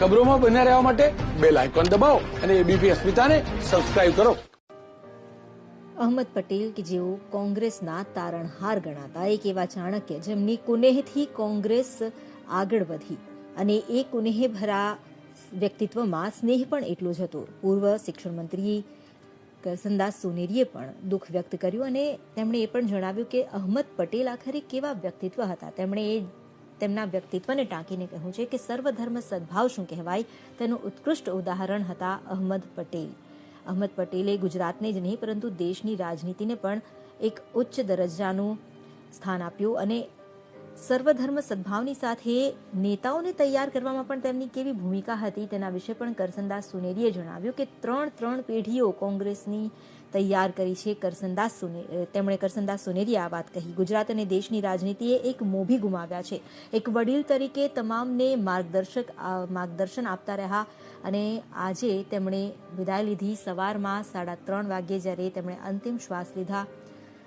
ખબરોમાં બન્યા રહેવા માટે બેલ આઇકોન દબાવો અને એબીપી અસ્મિતાને સબસ્ક્રાઇબ કરો. અહમદ પટેલ કે જેઓ કોંગ્રેસના તારણહાર ગણાતા એક એવા ચાણક્ય જેમની કુનેહથી કોંગ્રેસ આગળ વધી અને એ કુનેહ ભરા વ્યક્તિત્વમાં સ્નેહ પણ એટલો જ હતો. પૂર્વ શિક્ષણ મંત્રી કરસનદાસ સોનેરીએ પણ દુઃખ વ્યક્ત કર્યું અને તેમણે એ પણ જણાવ્યું કે અહમદ પટેલ આખરે કેવા વ્યક્તિત્વ હતા. તેમણે તેમના વ્યક્તિત્વને ટાંકીને કહ્યું છે કે સર્વધર્મ સદભાવ શું કહેવાય તેનું ઉત્કૃષ્ટ ઉદાહરણ હતા અહમદ પટેલ. અહમદ પટેલે ગુજરાતને જ નહીં પરંતુ દેશની રાજનીતિને પણ એક ઉચ્ચ દરજ્જાનું સ્થાન આપ્યું અને સર્વધર્મ સદભાવની સાથે નેતાઓને તૈયાર કરવામાં પણ તેમની કેવી ભૂમિકા હતી તેના વિશે પણ કરસનદાસ સોનેરીએ જણાવ્યું કે ત્રણ પેઢીઓ કોંગ્રેસની તૈયાર કરી છે. તેમણે કરસનદાસ સોનેરીએ આ વાત કહી. ગુજરાત અને દેશની રાજનીતિએ એક મોભી ગુમાવ્યા છે. એક વડીલ તરીકે તમામને માર્ગદર્શન આપતા રહ્યા અને આજે તેમણે વિદાય લીધી. સવારમાં 3:30 વાગ્યે જ્યારે તેમણે અંતિમ શ્વાસ લીધા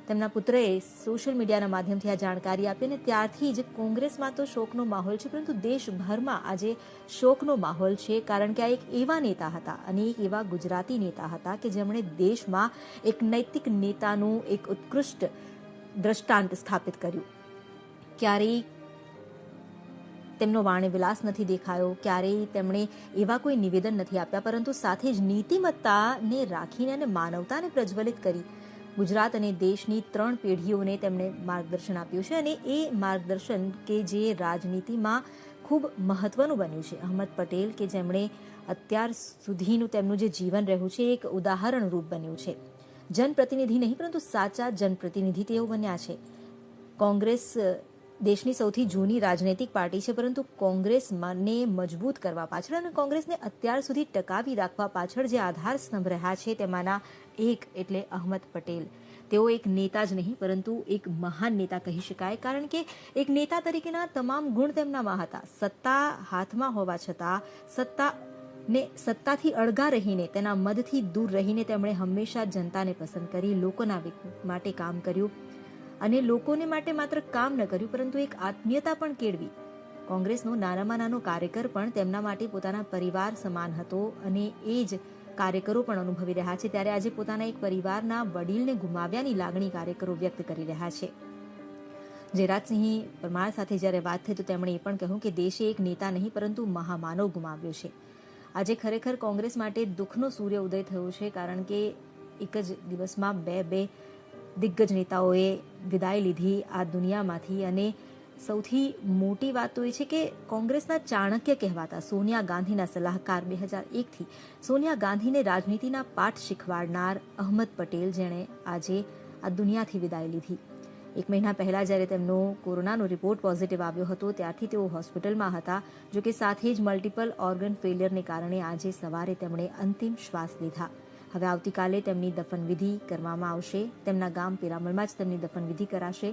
તેમના પુત્રએ સોશિયલ મીડિયાના માધ્યમથી આ જાણકારી આપી અને ત્યારથી જ કોંગ્રેસમાં તો શોકનો માહોલ છે પરંતુ દેશભરમાં આજે શોકનો માહોલ છે. કારણ કે આ એક એવા નેતા હતા અને એક એવા ગુજરાતી નેતા હતા કે જેમણે દેશમાં એક નૈતિક નેતાનું એક ઉત્કૃષ્ટ દ્રષ્ટાંત સ્થાપિત કર્યું. ક્યારેય તેમનો વાણી વિલાસ નથી દેખાયો, ક્યારેય તેમણે એવા કોઈ નિવેદન નથી આપ્યા પરંતુ સાથે જ નીતિમત્તાને રાખીને અને માનવતાને પ્રજ્વલિત કરી ગુજરાત અને દેશની 3 પેઢીઓને તેમણે માર્ગદર્શન આપ્યું છે અને એ માર્ગદર્શન કે જે રાજનીતિમાં ખૂબ મહત્વનું બન્યું છે. અહમદ પટેલ કે જેમણે અત્યાર સુધીનું તેમનું જે જીવન રહ્યું છે એક ઉદાહરણરૂપ બન્યું છે. જનપ્રતિનિધિ નહીં પરંતુ સાચા જનપ્રતિનિધિ તેઓ બન્યા છે. કોંગ્રેસ દેશની સૌથી જૂની રાજનૈતિક પાર્ટી છે પરંતુ કોંગ્રેસને મજબૂત કરવા પાછળ અને કોંગ્રેસને અત્યાર સુધી ટકાવી રાખવા પાછળ જે આધાર સ્તંભ રહ્યા છે તેમાંના એક એટલે અહમદ પટેલ. તેઓ એક નેતા જ નહીં પરંતુ એક મહાન નેતા કહી શકાય કારણ કે એક નેતા તરીકેના તમામ ગુણ તેમનામાં હતા. સત્તા હાથમાં હોવા છતાં સત્તાથી અળગા રહીને તેના મદથી દૂર રહીને તેમણે હંમેશા જનતાને પસંદ કરી, લોકોના માટે કામ કર્યું અને લોકોને માટે માત્ર કામ ન કર્યું પરંતુ એક આત્મીયતા પણ કેળવી. કોંગ્રેસનો નાનામાં નાનો કાર્યકર પણ તેમના માટે પોતાના પરિવાર સમાન હતો અને એ જ કાર્યકરો પણ અનુભવી રહ્યા છે. ત્યારે આજે પોતાના એક પરિવારના વડીલને ગુમાવ્યાની લાગણી કાર્યકરો વ્યક્ત કરી રહ્યા છે. જયરાજસિંહ પરમાર સાથે જ્યારે વાત થઈ તો તેમણે એ પણ કહ્યું કે દેશે એક નેતા નહીં પરંતુ મહામાનવ ગુમાવ્યો છે. આજે ખરેખર કોંગ્રેસ માટે દુઃખનો સૂર્ય ઉદય થયો છે કારણ કે એક જ દિવસમાં બે દિગ્ગજ નેતાઓએ વિદાય લીધી આ દુનિયામાંથી અને સૌથી મોટી વાત તો એ છે કે કોંગ્રેસના ચાણક્ય કહેવાતા સોનિયા ગાંધીના સલાહકાર 2001થી સોનિયા ગાંધીને રાજનીતિના પાઠ શીખવાડનાર અહમદ પટેલ જેણે આજે આ દુનિયાથી વિદાય લીધી. 1 મહિના પહેલા જ્યારે તેમનો કોરોનાનો રિપોર્ટ પોઝિટિવ આવ્યો હતો ત્યારથી તેઓ હોસ્પિટલમાં હતા. જોકે સાથે જ મલ્ટિપલ ઓર્ગન ફેલિયરને કારણે આજે સવારે તેમણે અંતિમ શ્વાસ લીધા. હવે આવતીકાલે તેમની દફનવિધિ કરવામાં આવશે. તેમના ગામ પિરામલમાં જ તેમની દફનવિધિ કરાશે.